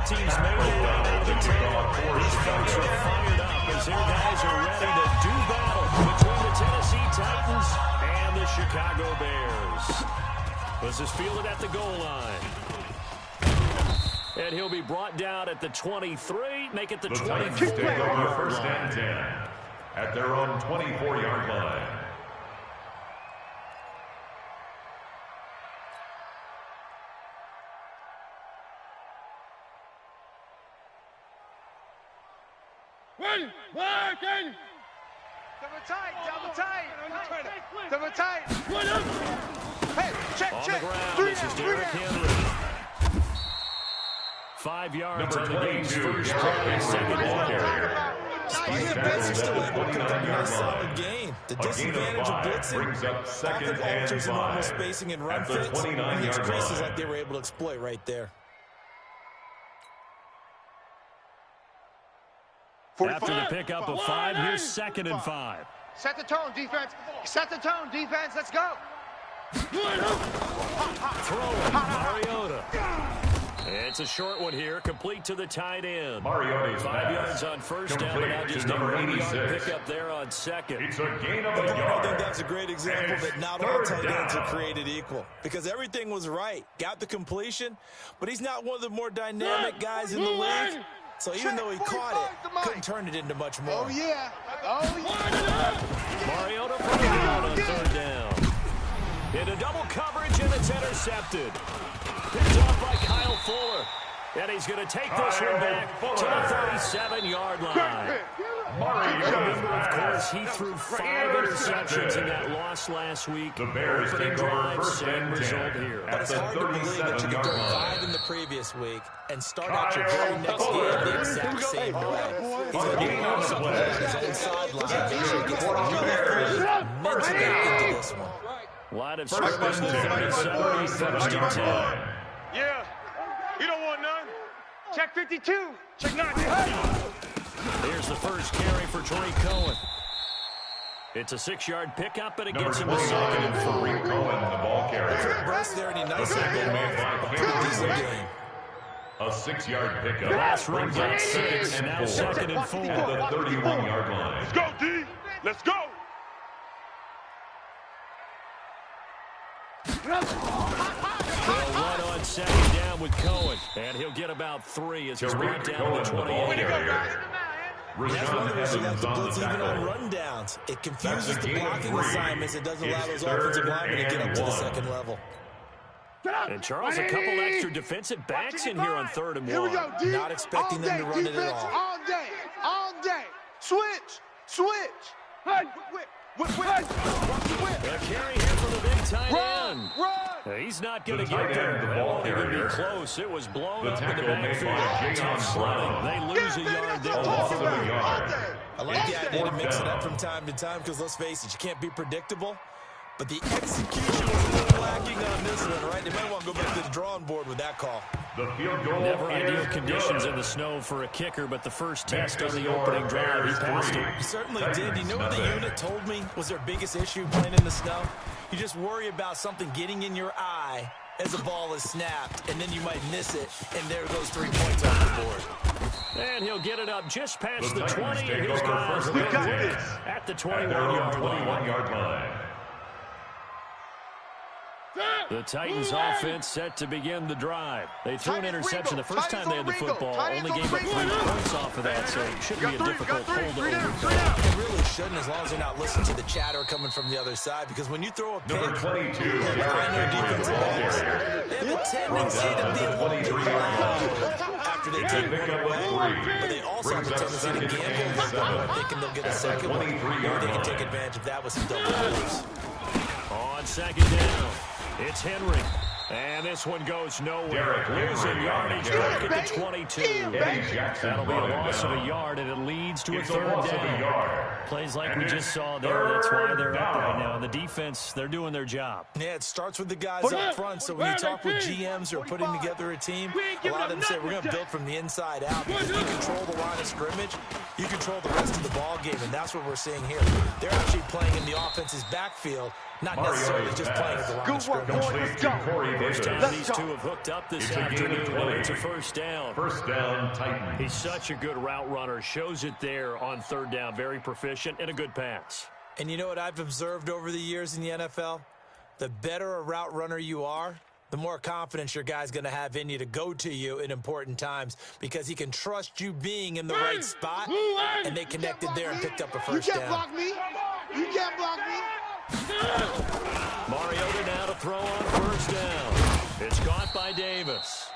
team's made their way out of the 10. These folks are fired up as their guys are ready to do battle between the Tennessee Titans and the Chicago Bears. This is fielded at the goal line. And he'll be brought down at the 23, make it the 24. Take over first and 10 at their own 24-yard line. Working! Double tight, double tight! Double tight! Hey, check, on check! The ground, this is Derrick Henry. 5 yards on the game's first play, second ball carrier. Despite the Bears are still able to put together a solid game. The disadvantage of blitzing often alters the normal spacing and run fits, and the creases like they were able to exploit right there. After the pickup of 5, here's 2nd and 5. Set the tone, defense. Set the tone, defense. Let's go. Throwing, Mariota. It's a short one here, complete to the tight end. Mariota's 5 yards on first down, and now just a 1-yard pickup there on second. It's a gain of a I yard. think that's a great example that not all tight ends are created equal, because everything was right. Got the completion, but he's not one of the more dynamic guys in the league. So even though he caught it, couldn't turn it into much more. Oh, yeah. Oh, yeah. Mariota put it out on 3rd down. Into double coverage, and it's intercepted. Picked off by Kyle Fuller. And he's going to take this one back to the 37-yard line. Remember, of course, he threw 5 interceptions in that loss last week. The Bears Opening take over drive, first same and 10 result here. But it's hard to believe that you could throw 5 in the previous week and start out your very next game the exact same way. He's going to do something on his own sideline. Make sure he gets mentally into this one. Line of scrimmage, the 37, first and 10. Yeah. You don't want none. Check 52. Check 90. Here's the first carry for Tariq Cohen. It's a 6-yard pickup, and it gets him to 2nd and 4. Tariq Cohen, the ball carrier. Breast there, and he nicely a pretty decent game. A 6-yard pickup. Last run got 6, now 2nd and 4. At the 31-yard line. Let's go, D. Let's go. One on 2nd down with Cohen, and he'll get about 3 as he's brought down to the 28. That's one of the reasons you have to blitz even on rundowns. It confuses the blocking assignments. It doesn't allow those offensive linemen to get up to the second level. And Charles, a couple extra defensive backs in here on 3rd and 1. Not expecting them to run it at all. All day. All day. Switch. Switch. A carry here from the big tight end. He's not going to get there. The ball It would be carrier. close. It was blown The up in the tackle made by backfield. Tough Jayon sledding. Brown. They lose a yard there. Loss of a yard. I like the idea to mix it up from time to time because, let's face it, you can't be predictable. But the execution was a little lacking on this one, right? They might want to go back to the drawing board with that call. The field goal Never is ideal conditions good. in the snow for a kicker, but the first test on the opening drive, he passed it. He certainly did. You know what the unit told me was their biggest issue playing in the snow? You just worry about something getting in your eye as the ball is snapped, and then you might miss it, and there goes 3 points off the board. And he'll get it up just past The the 20. Titans take Here's over guys first with and 10 Wick at the at their own 21-yard line. 21-yard line. The Titans offense set to begin the drive. They threw an interception the first time they had the football. Only gave up 3 points off of that, so it shouldn't be a difficult hold to overcome. It really shouldn't, as long as they're not listening to the chatter coming from the other side, because when you throw a pick, Number 22, and behind their defensive backs, they have a tendency to be a little bit loud after they take one away, but they also have a tendency to gamble, thinking they'll get a second one, or they can take advantage of that with some double moves. On 2nd down, it's Henry. And this one goes nowhere. Losing yardage back at the 22. That'll be a loss of a yard, and it leads to a 3rd down. Plays like we just saw there. That's why they're up right now. And the defense, they're doing their job. Yeah, it starts with the guys up front. So when you talk with GMs who are putting together a team, a lot of them say we're going to build from the inside out. Because if you control the line of scrimmage, you control the rest of the ball game, and that's what we're seeing here. They're actually playing in the offense's backfield Not necessarily just playing at the line of scrimmage. First time these two have hooked up this afternoon, and it's a first down. First down, Titans. He's such a good route runner. Shows it there on third down. Very proficient and a good pass. And you know what I've observed over the years in the NFL? The better a route runner you are, the more confidence your guy's going to have in you to go to you in important times because he can trust you being in the right spot, and they connected there and picked up a first down. You can't block me. You can't block me. Mariota now to throw on first down. It's caught by Davis.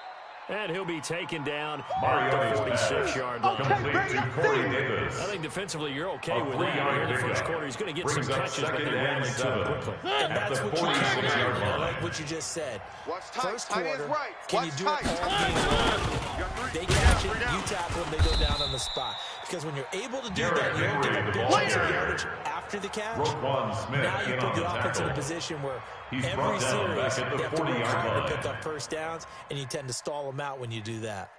And he'll be taken down at the 46-yard line. Complete to Corey Davis. I think defensively you're okay with that. Here in the first quarter, he's going to get some catches, but they rally to it quickly. And that's what you can do. I like what you just said. First quarter, can you do it all game long? They catch it, you tackle them, they go down on the spot. Because when you're able to do that, you don't give a big chance of yardage after the catch. Now you put the offense in a position where every series they have to work hard to pick up first downs, and you tend to stall them out when you do that.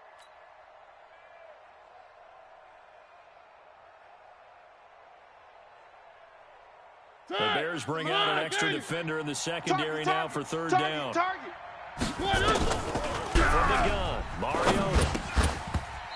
The Bears bring out an extra defender in the secondary now for third down. From the gun, Mariota.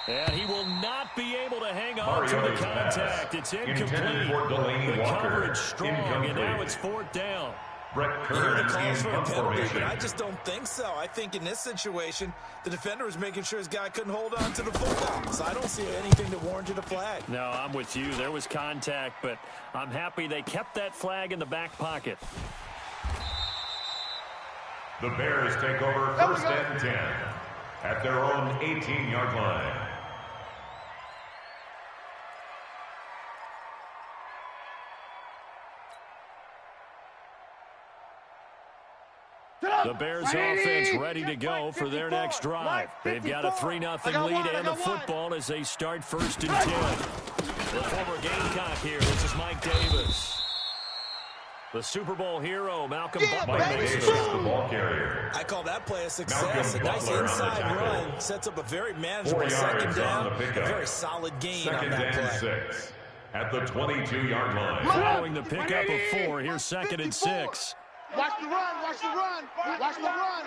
And he will not be able to hang on to the contact. It's incomplete. The coverage strong, and now it's fourth down. Brett Kerr in penalty, but I just don't think so. I think in this situation, the defender was making sure his guy couldn't hold on to the football. So I don't see anything that warranted a flag. No, I'm with you. There was contact, but I'm happy they kept that flag in the back pocket. The Bears take over first and 10 at their own 18-yard line. The Bears offense ready to go for their next drive. They've got a 3-0 lead and the football as they start first and 10. The former Gamecock here. This is Mike Davis. The Super Bowl hero, Malcolm Butler. The ball carrier. I call that play a success. A nice inside run sets up a very manageable second down. A very solid gain on that play. 6 at the 22-yard line. Following the pickup of 4, here's second and 6. Watch the run, watch the run, watch the run.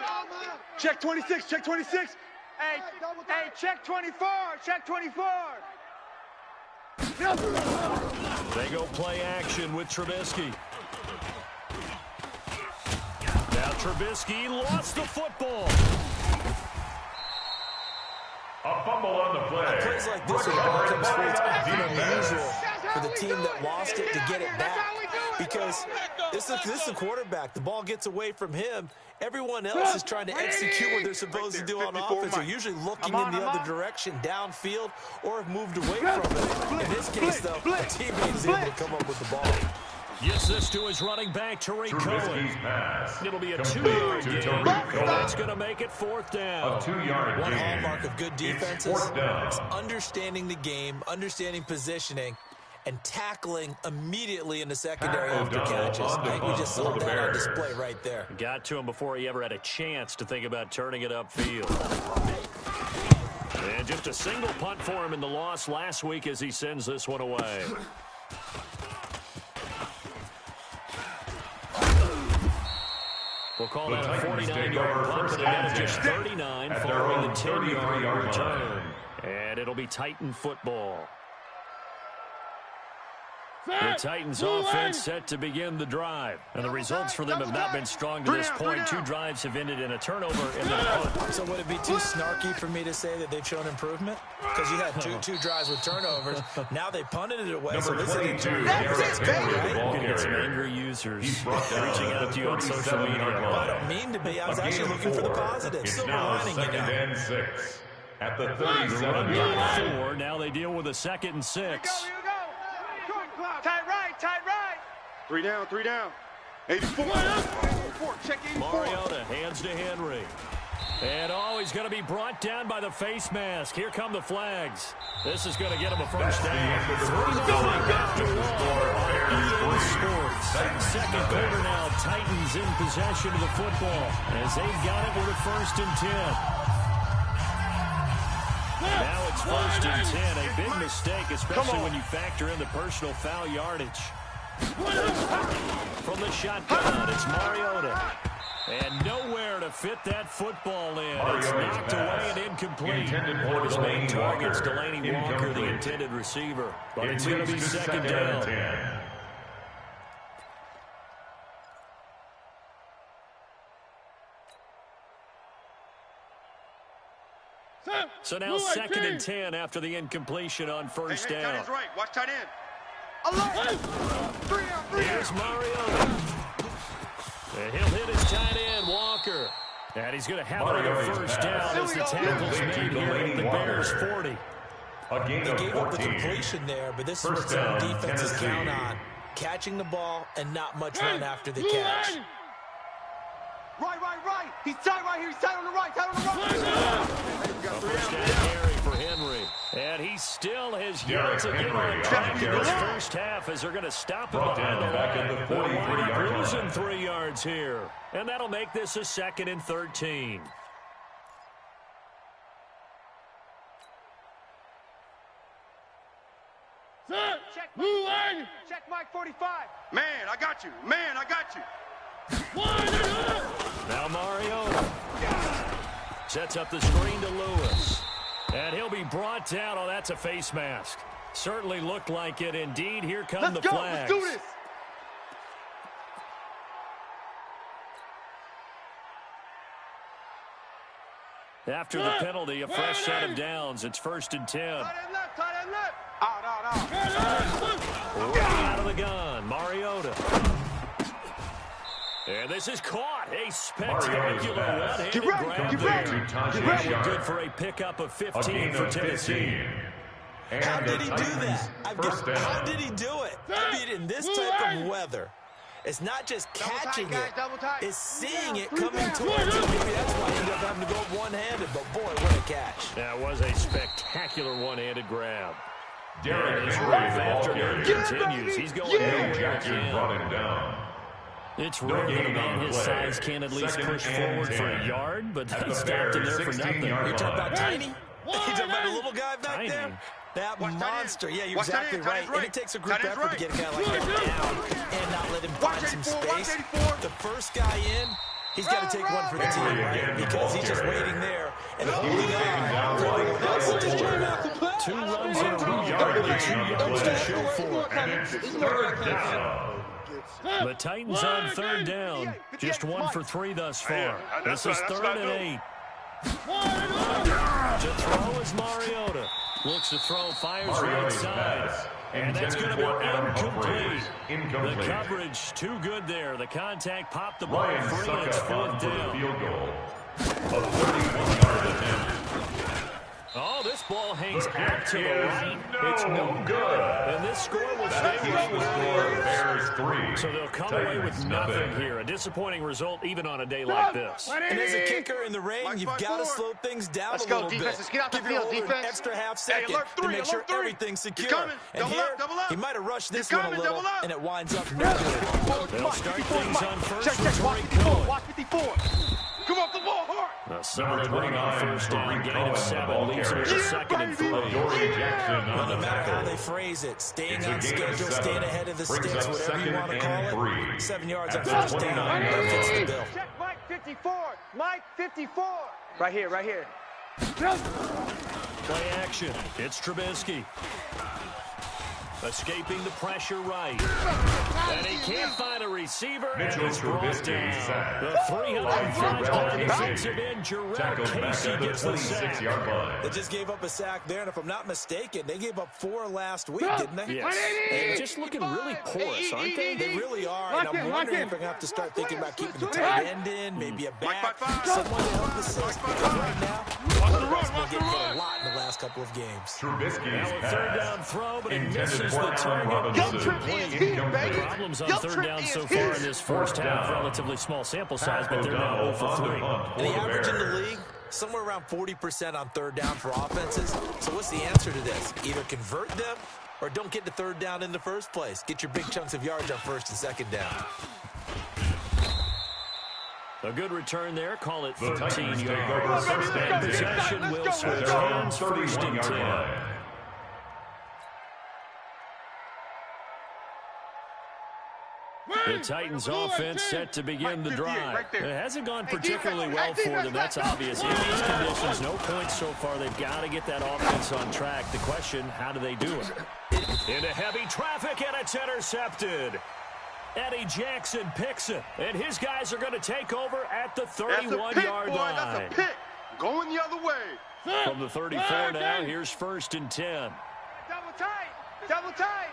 Check 26, check 26. Hey, check 24, check 24. They go play action with Trubisky. Now Trubisky lost the football. A fumble on the play. Plays like this when the ball comes free, it's often unusual for the team that lost it to get it back. Because this is the quarterback. The ball gets away from him. Everyone else is trying to execute what they're supposed to do on offense. They're usually looking in the other direction, downfield, or have moved away from it. In this case, though, the teammate is able to come up with the ball. Gets this to his running back, Tariq Cohen. It'll be a 2-yard gain. That's going to make it fourth down. A 2-yard One gain. hallmark of good defenses is understanding the game, understanding positioning, and tackling immediately in the secondary after catches. I think we just saw that on display right there. Got to him before he ever had a chance to think about turning it upfield. And just a single punt for him in the loss last week as he sends this one away. We'll call that a 49-yard punt, but a net of just 39 following the 10-yard return. And it'll be Titan football. The Titans offense set to begin the drive. And the results for them have not been strong to this point. 2 drives have ended in a turnover and then a punt. So would it be too snarky for me to say that they've shown improvement? Because you had two drives with turnovers. Now they punted it away. Number 22, that's You get some angry users reaching out to you on social media. I don't mean to be. I was actually looking for the positives. It's Silver now lining, second and 6 at the 37-yard line. 4. Now they deal with a second and 6. Here we go. Tight right, tight right. 3 down, 3 down. 84. 84, check 84. Mariota hands to Henry. And he's going to be brought down by the face mask. Here come the flags. This is going to get him a first down. 3-0 after EA Sports. Second quarter now, Titans in possession of the football as they've got it with a first and 10. Now it's first and 10. A big mistake, especially when you factor in the personal foul yardage. From the shotgun, it's Mariota. And nowhere to fit that football in. It's knocked away and incomplete. One of his main targets, Delaney Walker, the intended receiver. But it's going to be second down. So now second and 10 after the incompletion on first down. Tight end's right. Watch tight end. Here's Mariota. And he'll hit his tight end, Walker. And he's going to have it on a first down as the tackle's made here at the Bears 40. They gave up the completion there, but this is what some defenses count on. Catching the ball and not much run after the catch. Right. He's tight right here. He's tight on the right. A first down carry for Henry. And he still has yards again on track in this first half as they're going to stop him behind the line. They're losing 3 yards here. And that'll make this a second and 13. Check Mike 45. Man, I got you. Now Mariota sets up the screen to Lewis. And he'll be brought down. Oh, that's a face mask. Certainly looked like it. Indeed, here come the flags. Let's do this. After the penalty, a fresh set of downs. It's first and 10. Tight end left. Out. Right out of the gun, Mariota. And this is caught. A spectacular one-handed grab there. That one good for a pickup of 15 for Tennessee. How did he do that? How did he do it? I mean, in this type of weather, it's not just catching it, it's seeing it coming towards him. Maybe that's why he ended up having to go one-handed, but boy, what a catch. That was a spectacular one-handed grab. Derek His Henry, run the ball after carrier. continues. He's going nowhere Jackson again. brought him down. It's rare that a man his size can at least push forward for a yard, but they stopped him there for nothing. You're talking about tiny? You're talking about a little guy back there? That monster. Yeah, you're exactly right. And it takes a group effort to get a guy like that down and not let him find some space. The first guy in, he's got to take one for the team, right? Because he's just waiting there and holding on for everyone else to just jump out. 2 runs in a row, 2 yards to show for it. And it's third down. The Titans on third down. Just 1 for 3 thus far. This is third and 8. To throw is Mariota. Looks to throw, fires right side. And that's going to be incomplete. The coverage too good there. The contact popped the ball free, and it's fourth down. Field goal. A 31-yard attempt. Oh, this ball hangs out to the right. It's no good. And this score will stay right where it is. Bears 3. So they'll come away with nothing here. A disappointing result even on a day like this. And as a kicker in the rain, you've got to slow things down a little bit. Let's get out the Give your field, holder an defense. extra half second to make sure everything's secure. And Double here, up, double up. he might have rushed this You're one a coming, little, double up. and it winds up no good. They'll start things on first Check, with watch Tariq 54. Cohen. Watch 54. Come off the ball hard. The Suns winning on first down, gain of 7, leaves it to second and 3. Dory Jackson on No the matter how they tackle. phrase it, staying It's a on gain of schedule, 7. staying ahead of the Brings sticks, up whatever you second want to and call it. 3. 7 yards At on the first down. 29-yard Fits the line. bill. Check Mike 54. Mike 54. Right here. Play action. It's Trubisky. Escaping the pressure right. And he can't find a receiver. Mitchell and he's brought Trubisky down. sacked. The 305-pound defensive end, Jarrell Tackled back Casey at the gets the sack. 26-yard line. They just gave up a sack there, and if I'm not mistaken, they gave up 4 last week, didn't they? Yes. And just looking really porous, aren't they? They really are, and I'm wondering if they're going to have to start thinking about keeping the tight end in, maybe a back, someone to help assist, because right now, Russell's been getting hit a lot in the last couple of games. Trubisky's Now a third down pass. throw, but he Intended misses for the Allen target. Robinson. Incomplete. Problems on third down so far in this first half. Relatively small sample size, but they're now 0 for 3. And the average in the league, somewhere around 40% on third down for offenses. So what's the answer to this? Either convert them or don't get to third down in the first place. Get your big chunks of yards on first and second down. A good return there. Call it The 13 Titans take yards. over first And and 10. possession will switch At their own hands first and 31-yard 10. line. The Titans offense set to begin the drive. It hasn't gone particularly well for them, that's obvious. In these conditions, no points so far. They've got to get that offense on track. The question, how do they do it? Into heavy traffic, and it's intercepted. Eddie Jackson picks it, and his guys are going to take over at the 31-yard line. That's a pick. Going the other way. From the 34 now, here's 1st and 10. Double tight. Double tight.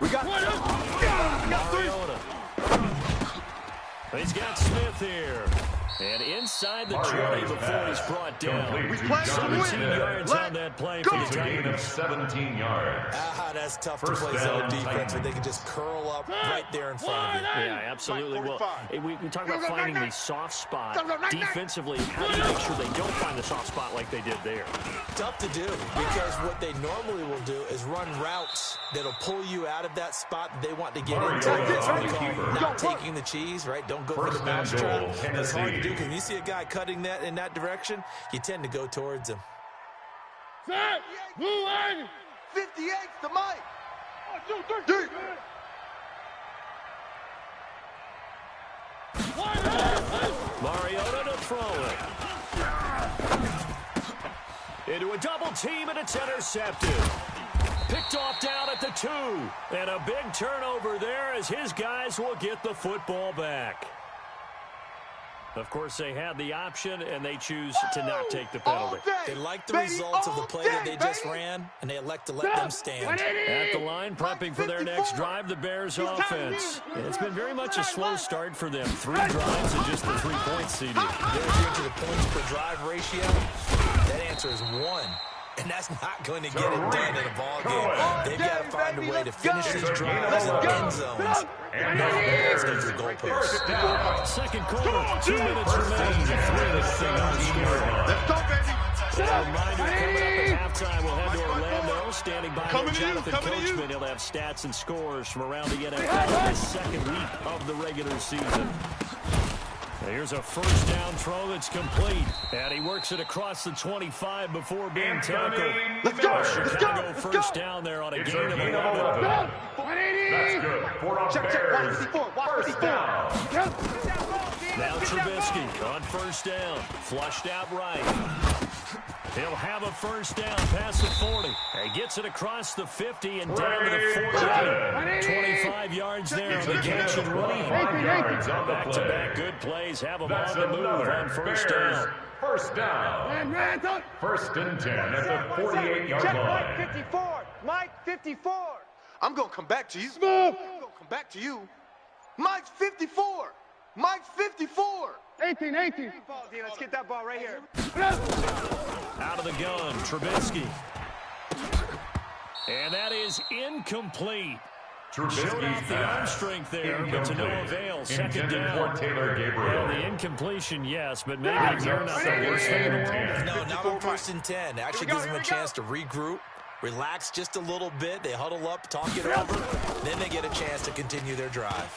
We got Mariota. He's got Smith here. And inside the 20 before he's brought down. 17 yards on that play for the Titans. 17 yards. That's tough to play zone defense when they can just curl up right there in front of you. Yeah, absolutely. Well, we talk about finding the soft spot. Defensively, how do you make sure they don't find the soft spot like they did there? Tough to do, because what they normally will do is run routes that'll pull you out of that spot that they want to get into. Not taking the cheese, right? Don't go for the mousetrap. It's hard to do, because when you see a guy cutting that in that direction, you tend to go towards him. Set, blue line. 58's the mic. 1, 2, 3. Mariota to throw it. Into a double team, and it's intercepted. Picked off down at the 2. And a big turnover there as his guys will get the football back. Of course, they had the option, and they choose to not take the penalty. They like the results of the play that they just ran, and they elect to let them stand. At the line, prepping for their next drive, the Bears offense. It's been very much a slow start for them. 3 drives and just the 3 points, CD. If you're into the points per drive ratio, that answer is 1. And that's not going to get it done in a ball game. They've got to find a way to finish these drives in end zones. And that's against the goalpost. Second quarter, 2 minutes remaining. 3-0 unscored. Let's go, baby. A reminder, coming up at halftime, we'll head to Orlando. Standing by there, Jonathan Coachman. He'll have stats and scores from around the NFL in the second week of the regular season. Here's a first down throw that's complete. And he works it across the 25 before being tackled. Let's go. Chicago first down there on a gain of 11. That's good. Check. First down. Now Trubisky on first down. Flushed out right. He'll have a first down past the 40. He gets it across the 50 and down to the 40. 25 yards there on the catch and run. Back-to-back good plays. Have them on the move on first down. First down. 1st and 10 at the 48-yard Check, line. Mike 54. Mike 54. I'm going to come back to you. I'm going to come back to you. Mike's 54. Mike's 54. 18. Let's get that ball right here. Out of the gun, Trubisky. And that is incomplete. Showed off the arm strength there, but to no avail. Second down. For Taylor Gabriel. Well, the incompletion, yes, but maybe you're not the worst thing in the world. No, not on 1st and 10. Actually gives them a chance to regroup, relax just a little bit. They huddle up, talk it over. Then they get a chance to continue their drive.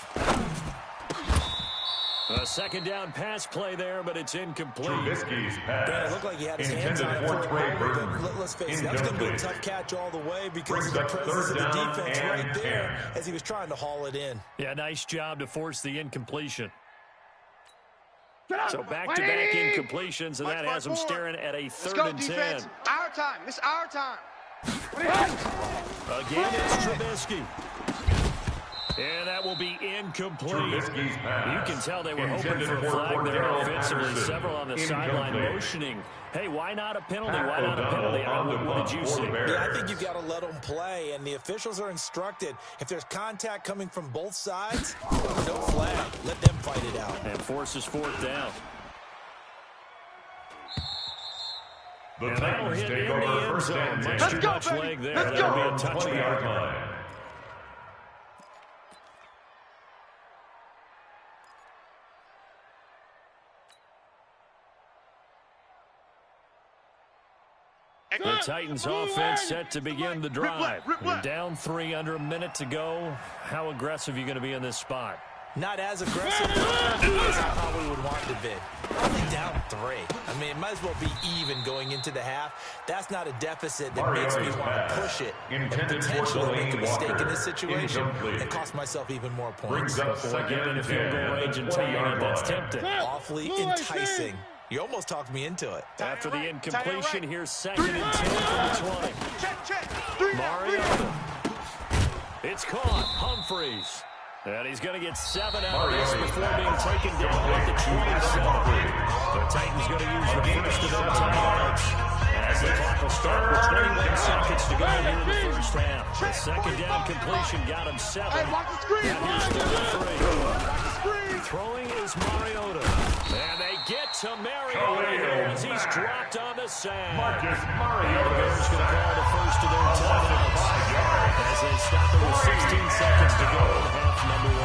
A second down pass play there, but it's incomplete. Trubisky's pass. It looked like he had his hands on it for a moment. Let's face it, that was going to be a tough catch all the way because of the presence of the defense right there as he was trying to haul it in. Yeah, nice job to force the incompletion. So back-to-back incompletions, and that has them staring at a 3rd and 10. Our time. It's our time. Again, it's Trubisky. And that will be incomplete. You can tell they were hoping for a flag there offensively. Several on the sideline motioning. Hey, why not a penalty? Why not a penalty? What did you see? Yeah, I think you've got to let them play, and the officials are instructed. If there's contact coming from both sides, no flag. Let them fight it out. And forces 4th down. The Titans take over 1st and 10. Much too much leg there. That'll be a touchback. The Titans offense set to begin the drive. Down 3 under a minute to go. How aggressive are you going to be in this spot? Not as aggressive as I probably would want to be. Only down 3. I mean, it might as well be even going into the half. That's not a deficit that makes me want to push it and potentially make a mistake in this situation and cost myself even more points. Before getting a field goal range and tying it, that's tempting. Awfully enticing. You almost talked me into it. After the incompletion, here's 2nd and 10 from the 20. Check. Mariota. It's caught. Humphreys. And he's going to get 7 out of this before being taken down at the 27. The Titans going to use the first of their timeouts as the clock will start with 21 seconds to go here in the first half. The second down completion got him 7. And here's 33. Throwing is Mariota. And they get to Mariota as he's dropped on the sand. Marcus Mariota. The Bears going to call the first of their timeouts as they stop it with 16 seconds to go in half number 1.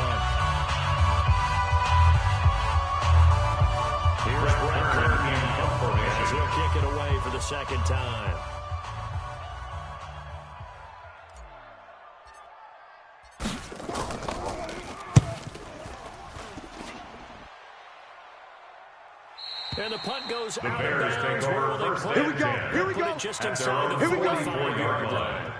Here's Brett Kirk as he'll kick it away for the second time. And the punt goes out of bounds. Where will they play? Here we go. Put it just inside the 45-yard line.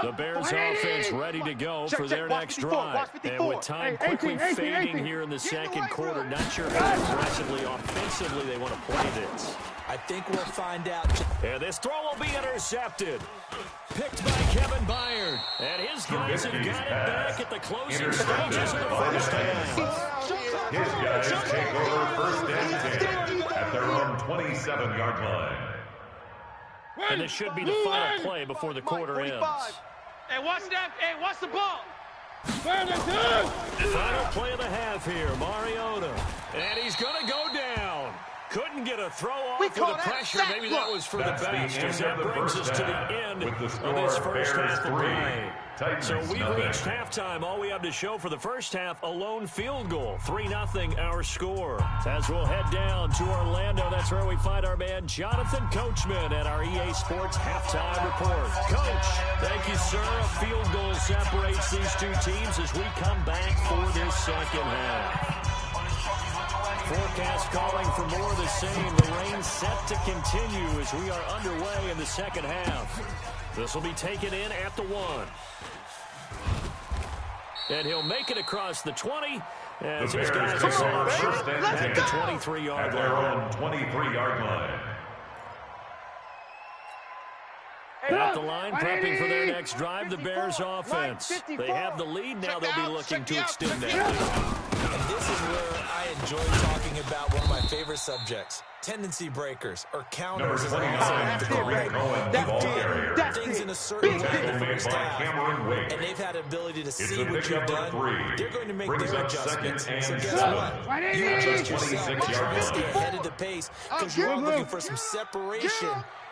The Bears offense ready to go for their next drive. And with time quickly fading here in the second quarter, not sure how aggressively, offensively they want to play this. I think we'll find out. And this throw will be intercepted. Picked by Kevin Byard. And his guys have got it back at the closing stages of the first half. His guys take over 1st and 10 at their own 27-yard line. And this should be the final play before the quarter ends. Hey, watch that. Hey, watch the ball. Final play of the half here, Mariota. And he's going to go down. Couldn't get a throw off with the pressure. Maybe that was for the best. As that brings us to the end of this first half of play. So we reached halftime. All we have to show for the first half, a lone field goal. 3-0 our score. As we'll head down to Orlando, that's where we find our man Jonathan Coachman at our EA Sports Halftime Report. Coach, thank you, sir. A field goal separates these two teams as we come back for this second half. Forecast calling for more of the same. The rain set to continue as we are underway in the second half. This will be taken in at the 1. And he'll make it across the 20. As his guys are set up short at the 23-yard line. 23-yard line. At the line, prepping for their next drive, the Bears offense. They have the lead now. They'll be looking to extend that lead. And this is where I enjoy talking about one of my favorite subjects, tendency breakers or counters. As I like to call it. Things in a certain way in the first half, and they've had an ability to see what you've done. They're going to make their adjustments. So guess what? You adjust yourself. Try to stay ahead of the pace because you're looking for some separation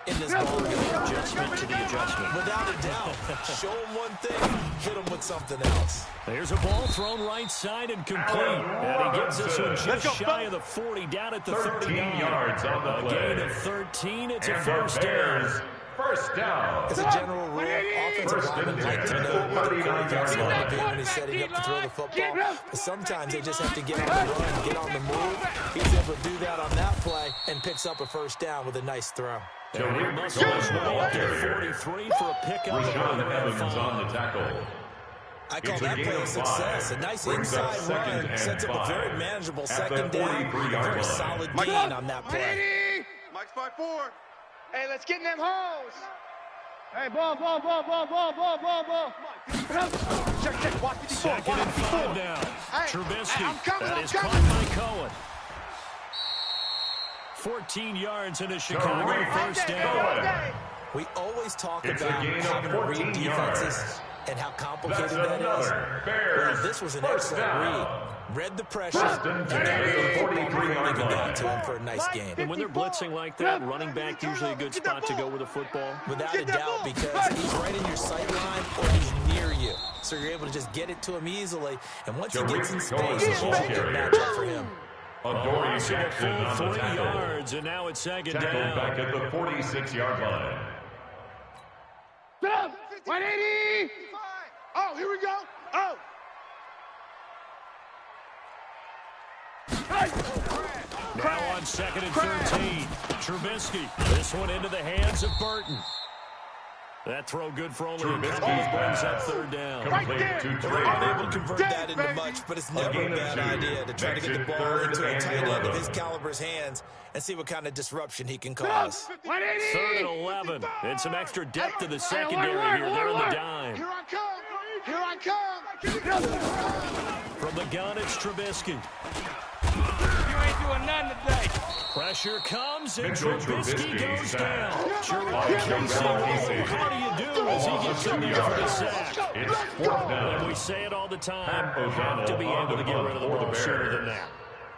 in this ball game. Adjustment to the adjustment. Without a doubt. Show them one thing, hit them with something else. There's a ball thrown right side and complete. And he gets this one just shy of the 40, down at the 39. yards on the play. A gain of 13. It's a first down. First down. As a general rule, offensive linemen like to know what the quarterback's going to do when he's setting up to throw the football. But sometimes they just have to get on the run, get on the move. He's able to do that on that play and picks up a first down with a nice throw. And Muscle is way up to 43 for a pickup. Rashawn Evans on the tackle. I call that play a success. A nice inside run sets up a very manageable second down. A very solid gain on that play. Mike's 5-4. Hey, let's get in them holes. Hey, ball. Check. Watch 54. Second and 5 now. Trubisky. I'm coming. That is caught by Cohen. 14 yards in a Chicago first down. We always talk about having to read defenses and how complicated that is. Well, this was an excellent read. Read the pressure, and then got to him for a nice gain. And when they're blitzing like that, running back usually a good spot to go with a football. Without a doubt, because he's right in your sight line or he's near you. So you're able to just get it to him easily. And once he gets in space, it's usually a good matchup for him. Adoree Jackson on the 3 tackle. yards, and now it's second Tackled down. back at the 46-yard line. 180. Oh, here we go. Oh. Now on 2nd and 13. Trubisky. This one into the hands of Burton. That throw good for only a couple, brings up 3rd down. They're unable to convert that into much, but it's never a bad idea to try to get the ball into a tight end of his caliber's hands and see what kind of disruption he can cause. 3rd and 11. And some extra depth to the secondary here. They're in the dime. Here I come. Here I come. From the gun, it's Trubisky. You ain't doing nothing today. Pressure comes, and Trubisky goes down. How do you do as he gets in there for the sack? And we say it all the time, you have to be able to get rid of the ball sooner than that.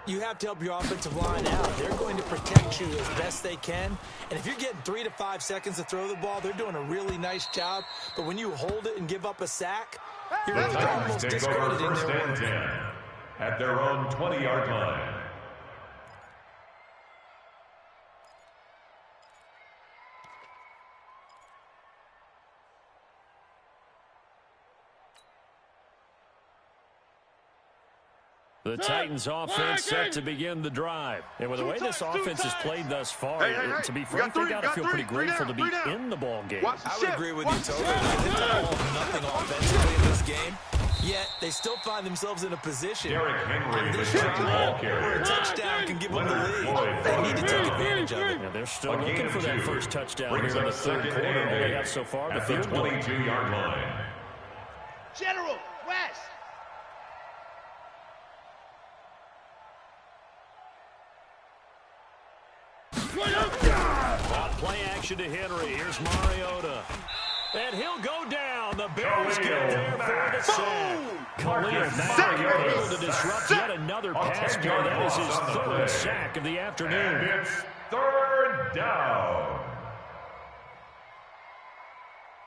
You have to help your offensive line out. They're going to protect you as best they can. And if you're getting 3 to 5 seconds to throw the ball, they're doing a really nice job. But when you hold it and give up a sack, you're almost discrediting their work. At their own 20-yard line. The Titans offense set to begin the drive. And with the way this offense has played thus far, to be frank, they got to feel pretty grateful to be in the ball game. I would agree with you totally. They've done all of nothing offensively in this game, yet they still find themselves in a position Derrick Henry, this the drive ball carrier. where a touchdown can give them the lead. They need to take advantage of it. Yeah, they're still looking for that first touchdown here in the 3rd quarter. All they have so far, the field goal. 22-yard line. General, West. Off play action to Henry. Here's Mariota. And he'll go down. The Bears get there for the sack. Khalil Mack able to disrupt yet another pass play. That is his 3rd sack of the afternoon. And it's 3rd down.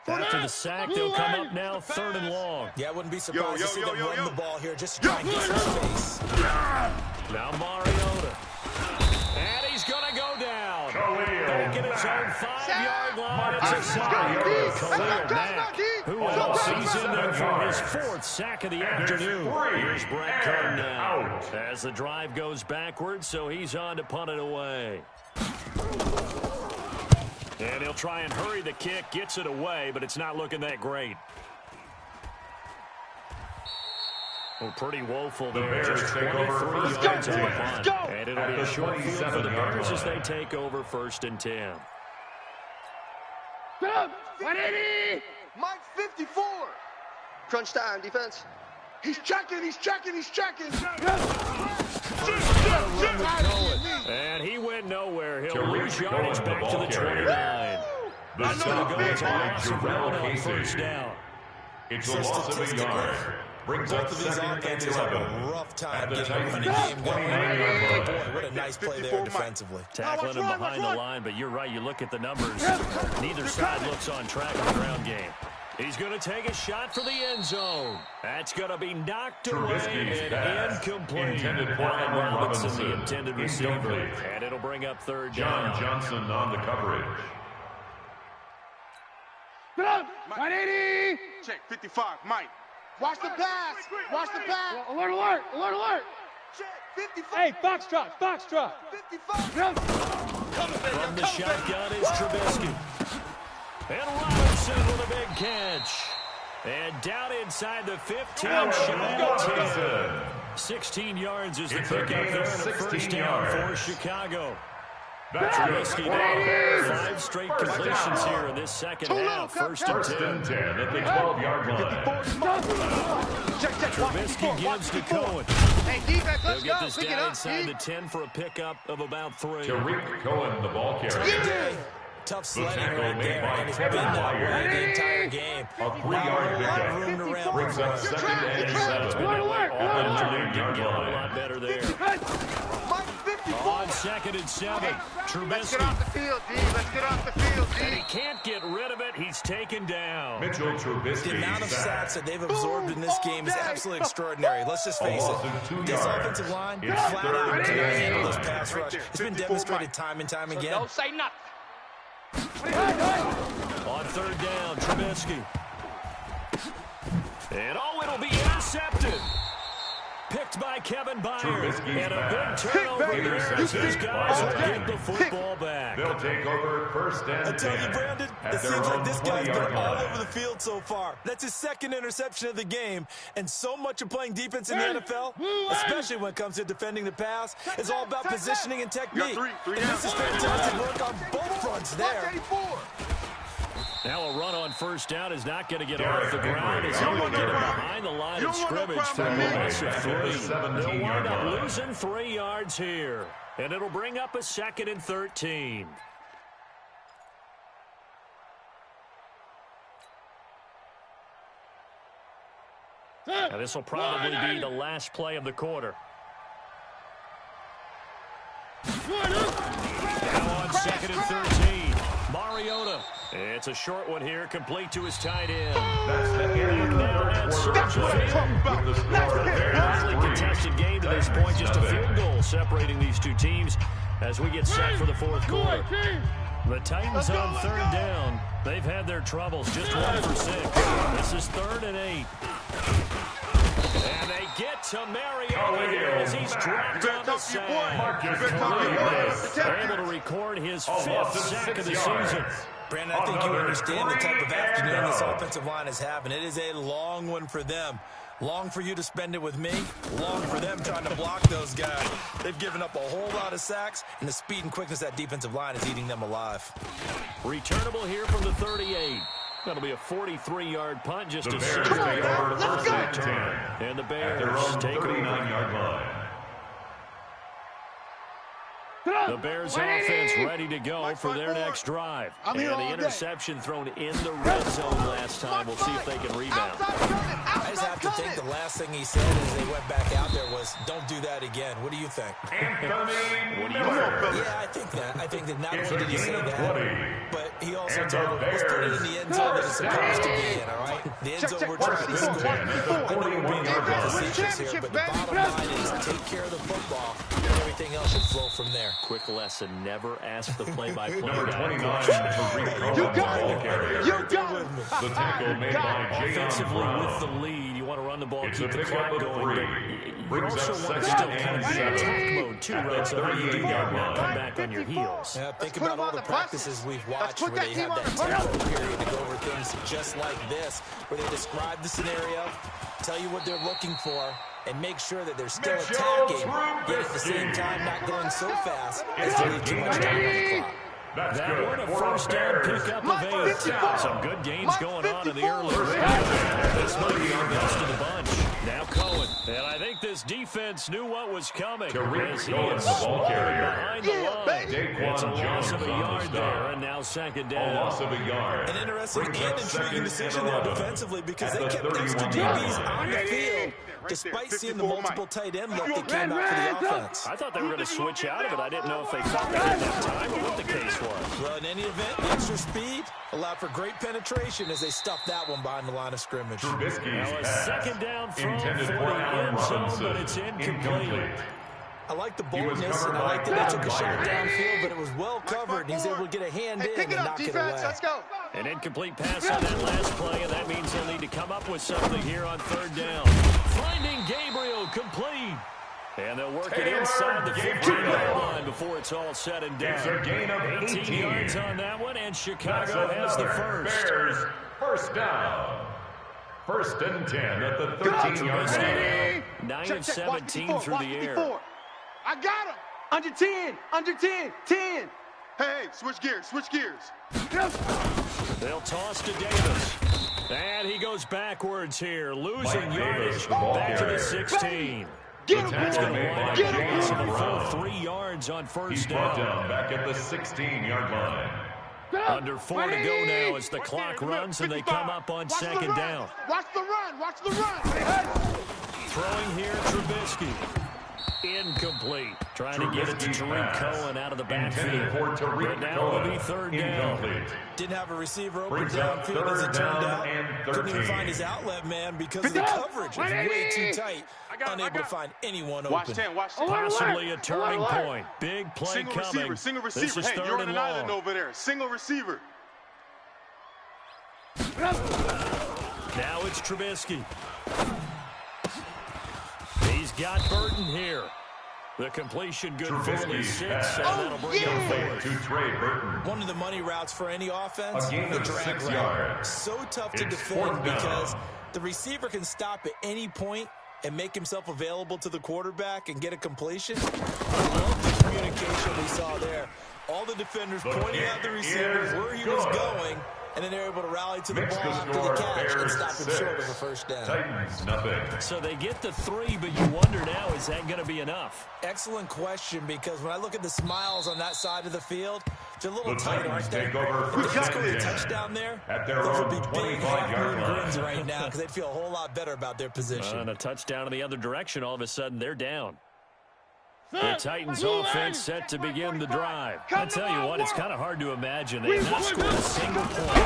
After the sack, they'll come up now 3rd and long. Yeah, I wouldn't be surprised to see them run the ball here just to try and get some space. Now Mariota. And he's going to go down. Back in his own 5-yard line. It's a sack. Khalil Mack, who else? He's in there for his 4th sack of the afternoon. Here's Brett Kern now as the drive goes backwards, so he's on to punt it away. And he'll try and hurry the kick, gets it away, but it's not looking that great. Well, pretty woeful there. Just 23 yards on the punt. And it'll be a short field for the Bears as they take over 1st and 10. Go! 180! Mike 54. Crunch time, defense. He's checking, he's checking, he's checking. And he went nowhere. He'll lose yardage back to the 29. The stop made by Jarrell on Casey. 1st down. It's a loss of a yard. Brings up Both of these 2nd and offenses have 11. a rough time At the getting a running Titans' game going. 29-yard Boy, line. what a nice play there defensively. Tackling him behind the line, but you're right. You look at the numbers. Neither side looks on track in the ground game. He's going to take a shot for the end zone. That's going to be knocked away and incomplete. Intended for Allen Allen Robinson, the Robinson. intended receiver. Incomplete. And it'll bring up 3rd John down. Johnson on the coverage. 180! Check, 55, Mike. Watch the pass. Watch the pass. Alert, alert, alert, alert. Check, 55. Hey, foxtrot, foxtrot. 55. From the shotgun is Trubisky. And Robinson with a big catch. And down inside the 15, Chicago 10. 16 yards is the pickup there and a 1st down for Chicago. Trubisky now 5 straight completions here in this second half. 1st and 10 at the 12-yard line. Trubisky gives to Cohen. Hey, defense, He'll let's get go. this Pick it down up, inside the 10 for a pickup of about 3. Tariq Cohen, the ball carrier. Tough sledding right there, and it's been that way the entire game. A 3-yard pickup. Room to ramp Brings up 2nd and 7. Didn't get a whole lot better there. Mike 54. On 2nd and 7, Let's get Trubisky. off the field, D. Let's get off the field, And D. he can't get rid of it. He's taken down. Mitchell Trubisky. The amount of sacked. sacks that they've absorbed in this game is absolutely extraordinary. Let's just face loss of it. 2 This yards. offensive line, It's flat 3rd out, and cannot 10. handle this pass rush. It's been demonstrated time and time again. Don't say nothing. On 3rd down, Trubisky. And it'll be intercepted. Picked by Kevin Byard. And a big turnover here as these guys will get the football back. They'll take over first and 10. I tell you, Brandon, it seems like this guy's been all over the field so far. That's his second interception of the game. And so much of playing defense in the NFL, especially when it comes to defending the pass, is all about positioning and technique. And this is fantastic work on both fronts there. Now a run on first down is not going to get off the ground. As he will get it behind the line of scrimmage for a loss of 3. They'll wind up losing 3 yards here. And it'll bring up a 2nd and 13. Now this will probably be the last play of the quarter. Now on 2nd and 13. Mariota. It's a short one here, complete to his tight end. That's the end of the That's what I'm talking about. Very hotly contested game to this point. Just a field goal separating these two teams as we get set for the fourth quarter. The Titans on 3rd down. They've had their troubles. Just 1 for 6. This is 3rd and 8. And they get to Mariota here as he's dropped on the sack. Able to record his 5th sack of the season. Brandon, I think you understand the type of afternoon this offensive line is having. It is a long one for them. Long for you to spend it with me. Long for them trying to block those guys. They've given up a whole lot of sacks, and the speed and quickness of that defensive line is eating them alive. Returnable here from the 38. That'll be a 43-yard punt, just a 6 Bears take over first and 10. And the Bears take over 39-yard line. The Bears offense ready to go for their next drive. And the interception thrown in the red zone last time. We'll see if they can rebound. I just have to think the last thing he said as they went back out there was, don't do that again. What do you think? What do you think? Yeah, I think that. I think that not only did he say that, but he also told them, let's put it in the end zone that it's supposed to be in, all right? The end zone we're trying to score. I know we're being facetious here, but the bottom line is take care of the football, and everything else should flow from there. Quick lesson, never ask the play-by-play Number guy. 29, Tariq You got it. You got it. The tackle made by Offensively with the Jaylen. lead, you want to run the ball, It's keep a the pickup clock of going. 3. You Brings also up want to 2nd still and kind of be in 7. attack mode, too, right? So when you do that, you want to come back on your heels. Yeah, think about all the practices we've watched where they have that tempo period to go over things just like this, where they describe the scenario, tell you what they're looking for, and make sure that they're still attacking, yet at the same time not going so fast as to leave too much time on the clock. That one a first down pickup of 8. Some good games going on in the early round. This might be our best of the bunch. Now Cohen. And I think this defense knew what was coming. As he is behind the line. It's a loss of a yard there, and now 2nd down. A loss of a yard. An interesting and intriguing decision there defensively because they kept extra DBs on the field despite seeing the multiple tight end look that came out for the offense. I thought they were going to switch out of it. I didn't know if they thought they didn't have time or what the case was. Well, in any event, the extra speed allowed for great penetration as they stuffed that one behind the line of scrimmage. Now a 2nd down throw for the end zone, but it's incomplete. I like the boldness, and I like that they took a shot downfield, but it was well covered, and he's able to get a hand in and knock it away. Let's go. An incomplete pass on that last play, and that means they'll need to come up with something here on 3rd down. Finding Gabriel complete. And they'll work it inside the 15-yard line before it's all said and done. It's a gain of 18 yards on that one, and Chicago has the first. Bears first down. 1st and 10 at the 13-yard line. 9 of 17 through the air. I got him. Under 10. Under 10. 10. Hey, switch gears. Switch gears. They'll toss to Davis. And he goes backwards here, losing yardage back to the 16. Get him, That's going to wind Get up him. loss of a full 3 yards on He's first brought down. down back at the 16-yard line. Under 4 to go now as the clock runs and they come up on 2nd down. Watch the run. Watch the run. Throwing here, Trubisky. Incomplete. Trying to get it to Tariq Cohen out of the backfield. But now it'll be 3rd down. Didn't have a receiver open Brings up downfield as it 3rd turned down out. and Couldn't even 13. find his outlet man because the coverage was way too tight. Unable to find anyone Watch open. 10. Watch 10. Possibly a turning point. Big play Single coming. receiver. Single This receiver. is Hey, 3rd you're on and an island long. over there. Single receiver. Now it's Trubisky. He's got Burton here. The completion good for 6, and that'll bring him forward. To Trey Burton. One of the money routes for any offense, A gain the of drag 6 route. yards. So tough to It's defend 4th down. because the receiver can stop at any point and make himself available to the quarterback and get a completion. I love the communication we saw there. All the defenders pointing out the receiver where he was going, and then they're able to rally to the ball after the catch and stop him short of a first down. Titans, nothing. So they get the 3, but you wonder now, is that going to be enough? Excellent question, because when I look at the smiles on that side of the field, they're a little The tight, Titans aren't they? take over If they first score a and 10 touchdown there, at their those own would be big 25-yard line. grins right now because they'd feel a whole lot better about their position. And a touchdown in the other direction, all of a sudden they're down. The Titans offense set to begin the drive. I tell you what, it's kind of hard to imagine. They have not scored a single point,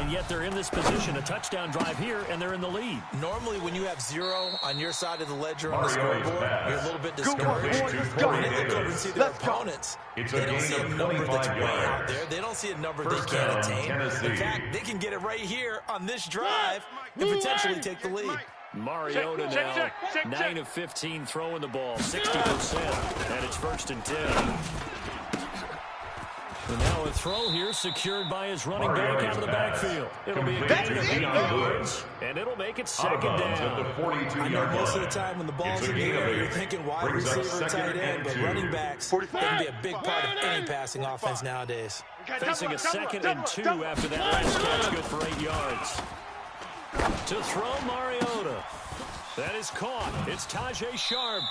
and yet they're in this position. A touchdown drive here, and they're in the lead. Normally, when you have 0 on your side of the ledger on the scoreboard, you're a little bit discouraged. Go, When they look over and see their opponents, It's a they don't gain see a of number that's 25 way out yards. there. They don't see a number First they can't down, attain. Tennessee. In fact, they can get it right here on this drive and potentially take the lead. Mariota now, 9 of 15 throwing the ball, 60%, and it's 1st and 10. And now a throw here secured by his running back out of the backfield. It'll be a gain of 8 yards, and it'll make it 2nd At the down. 42-yard Most of line. the time when the ball's It's a in the gain of air, 8. you're thinking wide Brings up receiver, second tight end, and but 2. running backs, they can be a big part of any passing offense nowadays. Facing a 2nd and 2 after that last catch, good for 8 yards. To throw Mariota. That is caught. It's Tajay Sharp.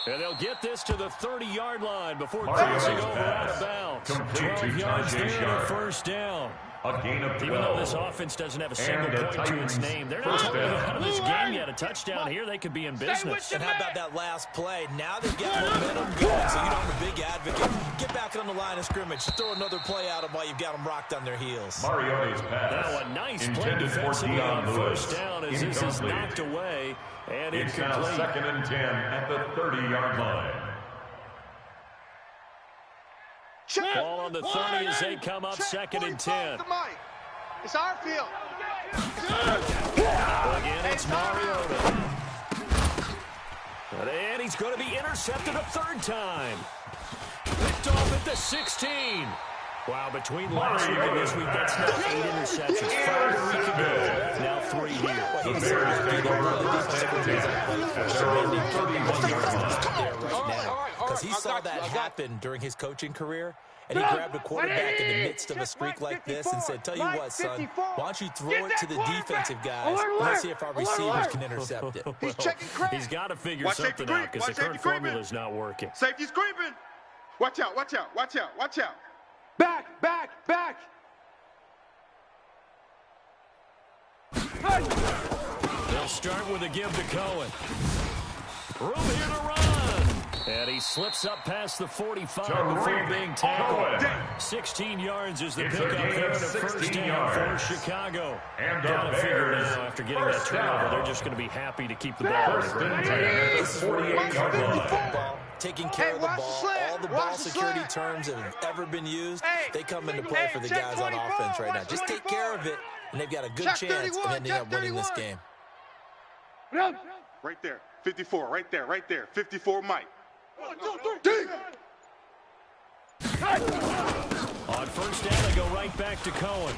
And they'll get this to the 30-yard line before crossing over out of bounds. Complete to 12 yards Tajay there and a Sharp. 1st down. A gain of 12. Even though this offense doesn't have a single the point to its Titans name, they're not first totally down. out of this game yet. A touchdown here, they could be in business. And how about that last play? Now they've got momentum going, so you know I'm a big advocate. Get back on the line of scrimmage. Just throw another play at them while you've got them rocked on their heels. Mariota's pass. Now a nice play Intended for defensively on Deion Lewis. 1st down as this is Incomplete. knocked away and It's now incomplete. 2nd and 10 at the 30-yard line. Ball on the 30 as they come up 2nd and 10. It's our field. Again, it's Mariota. And he's going to be intercepted a 3rd time. Picked off at the 16. Wow, between last week and this week, that's now 8 interceptions. 5 a week ago. Now 3 here. The Bears take over first and 10 at their own 31-yard line. Because he saw that happen during his coaching career, and he grabbed a quarterback in the midst of a streak like this and said, tell you what, son, why don't you throw it to the defensive guys, and let's see if our receivers can intercept it. He's checking crap. He's got to figure Watch something safety out because the creep. current Watch safety formula's not working. Safety's creeping. Watch out, watch out, watch out, watch out. Back, back, back. They'll start with a give to Cohen. Room here to run. And he slips up past the 45 before being tackled. 16 yards is the It's a pickup gain there of and a 16 first down yards. for Chicago. And the Got to figure Bears now after getting that first turnover, down. they're just going to be happy to keep the ball. First and 10 at the 48-yard line. Football, taking care of the watch the ball, slant, all the watch ball the security slant. terms that have ever been used, Hey, they come into play for the check guys on 24, offense right now. watch Just take 24. care of it, and they've got a good Check chance 31, of ending check up winning this 31. game. Right there, 54, right there, right there. 54, Mike. On first down, they go right back to Cohen.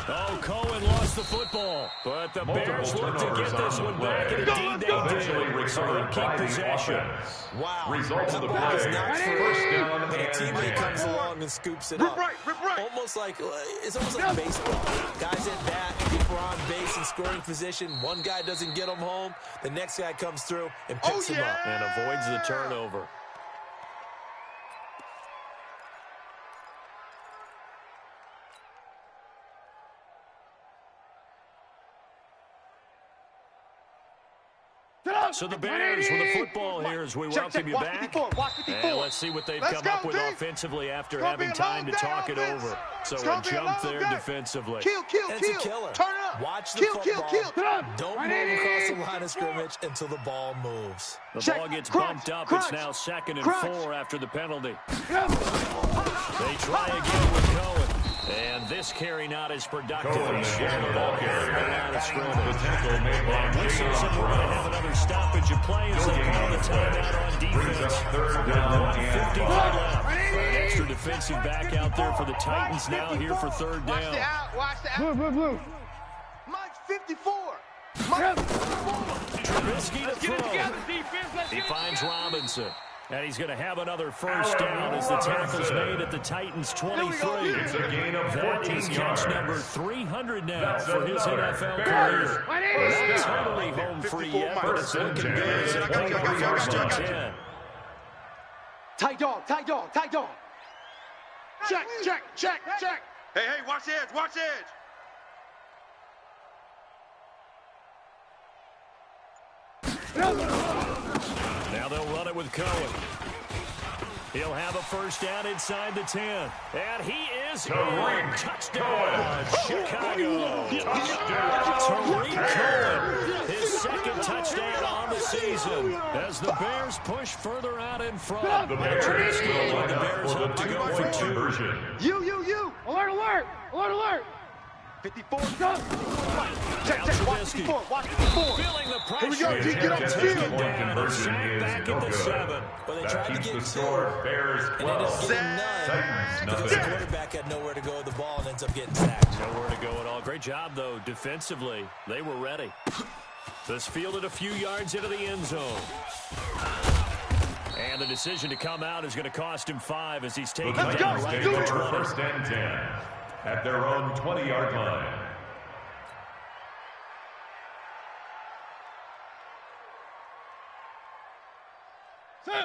Oh, Cohen lost the football. But the Bears look to get this one back, and indeed they Eventually did. So they recovered keep by the possession. offense. Wow. Result of the That ball is play, not first free, down but a and teammate 10. comes along and scoops it Rip up. right, rip right. Almost like, it's almost like baseball. Guys at bat, people are on base in scoring position. One guy doesn't get them home. The next guy comes through and picks him up. And avoids the turnover. So the Bears with the football here as we welcome you watch back. 54, watch 54. And let's see what they've Let's come go, up with Dave. offensively after It's gonna having be a time long to day talk it offense. over. So It's a gonna be a jump long there day. defensively. Kill, kill, And it's kill. a killer. Turn it up. Watch the Kill, football. kill, kill. Don't move across the line of scrimmage until the ball moves. The Check. ball gets Crunch. bumped up. Crunch. It's now 2nd and Crunch. 4 after the penalty. They try again with Cohen. And this carry not as productive. Cohen He again, swallowed ball up carrier. the line of scrimmage. The tackle made by And whistles, and we're going to have another stoppage of play as they call the timeout on Brings defense. up third down and 1:55 5. left. An extra defensive back out there for the Titans now here for third Watch down. the out. Watch the out. Blue. Mike's 54. Mike's 54. Trubisky to throw. He finds Robinson. And he's going to have another first down as the tackle's made at the Titans' 23. It's a gain of 14 That is catch yards. number 300 now That's for his another NFL Bears career. first Not down. totally home free yet, but First it's and looking 10. good as they I got pick you, I up got you, I first got you, I and got you. 10. Tight dog, tight dog, tight dog. Check. Hey, watch the edge. Watch the edge. Now they'll run it with Cohen. He'll have a first down inside the 10. And he is in. Touchdown, Chicago. Tariq Cohen, his second touchdown on the season as the Bears push further out in front. The Bears Trubisky will led the line Bears up for up the to go for 2-point 2. conversion. You. Alert. 54. Now Check. Watch Trubisky 54. Watch 54. feeling the pressure. Here we go, G, get up the Taken field. down and sacked back at the 7. But they That tried to keeps get the two, score Bears and ended up 12. getting none Titans because the nothing. quarterback had nowhere to go with the ball and ends up getting sacked. Nowhere to go at all. Great job, though, defensively. They were ready. This fielded a few yards into the end zone. And the decision to come out is going to cost him 5 as he's The taken down Titans right take at the over 20. first and 10 at their own 20-yard line.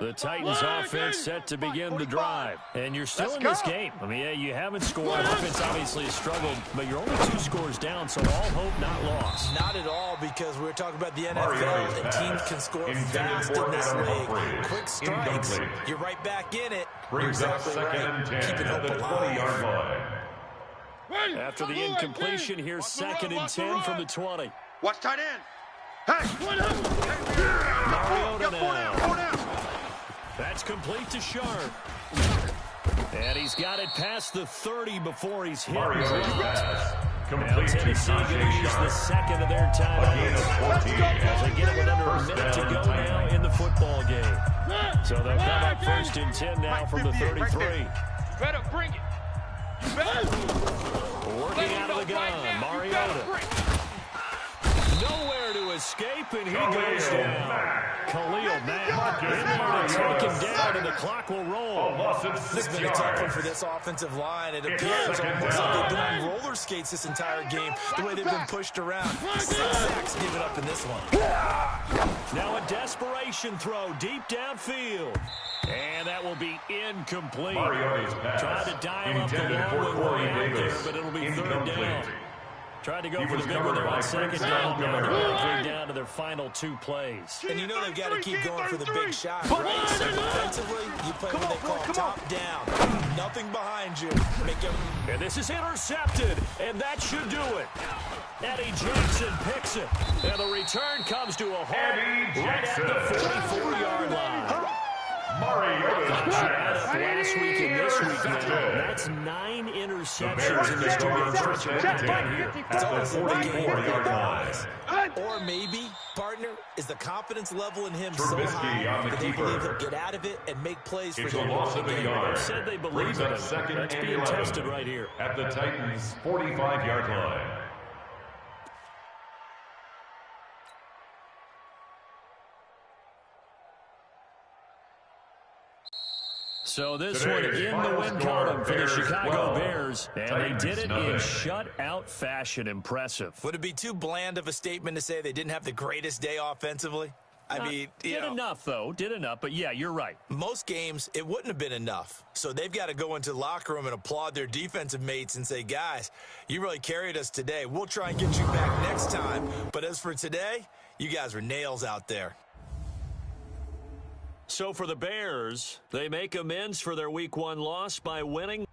The Titans offense set to begin the drive. And you're still in this game. I mean, yeah, you haven't scored. Offense obviously has struggled, but you're only 2 scores down, so all hope not lost. Not at all, because we were talking about the Mario's NFL, and pass. teams can score Intended fast for in this Adam league. Humphries. Quick strikes, Incomplete. you're right back in it. Brings You're up exactly second right. and 10 Keeping at hope the alive. 20-yard line. After the incompletion, here's second and 10 from the 20. Watch tight end. Hey. Mariota Four down. now. That's complete to Sharp. And he's got it past the 30 before he's hit and Mario's dropped. pass. Now Complete to Tennessee going to use the Sharp. second of their A gain of timeouts. 14 As they get it with under a First minute to down, go Titans. now in the football game. So they'll come up first and 10 now from the 33. Better bring it. Working out of the gun, Mariota. Nowhere to escape, and he goes down. Khalil Mack in there to take him down, and the clock will A roll. loss of This 6 has been a tough one yards. for this offensive line. It It's appears second almost down. like they've been on roller skates this entire game, the way they've been pushed around. 6 sacks given up in this one. Now a desperation throw deep downfield. And that will be incomplete. Mariota's pass. Tried to dial up the Intended long for one Corey way out there, Davis. but it'll be third Incomplete. down. Tried to go He for was the big one covered there by on second Prince down. Now they're Montgomery. going down to their final 2 plays. And you know they've got to keep going for the big shot, right? So defensively, you play what they call top down. Nothing behind you. Make them. And this is intercepted, and that should do it. Eddie Jackson picks it, and the return comes to a halt Eddie right at the Jackson. 44-yard line. Mariota's pass. Last week and this week now, that's 9 interceptions in this 2-game stretch. First and 10 here. at the 44-yard line. Or maybe, partner, is the confidence level in him so Trubisky high on the that they believe keeper. he'll get out of it and make plays for It's a their loss of a game. yard. Said they believe Brings in up him. second That's and being 11 tested right here. at the Titans' 45-yard line. So this Today's one in the final win score, column for the Bears Chicago 12, Bears, and Titans they did it in nothing. shutout fashion. Impressive. Would it be too bland of a statement to say they didn't have the greatest day offensively? I mean, you Did know, enough, though. Did enough, but yeah, you're right. most games, it wouldn't have been enough. So they've got to go into the locker room and applaud their defensive mates and say, guys, you really carried us today. We'll try and get you back next time. But as for today, you guys were nails out there. So for the Bears, they make amends for their Week 1 loss by winning.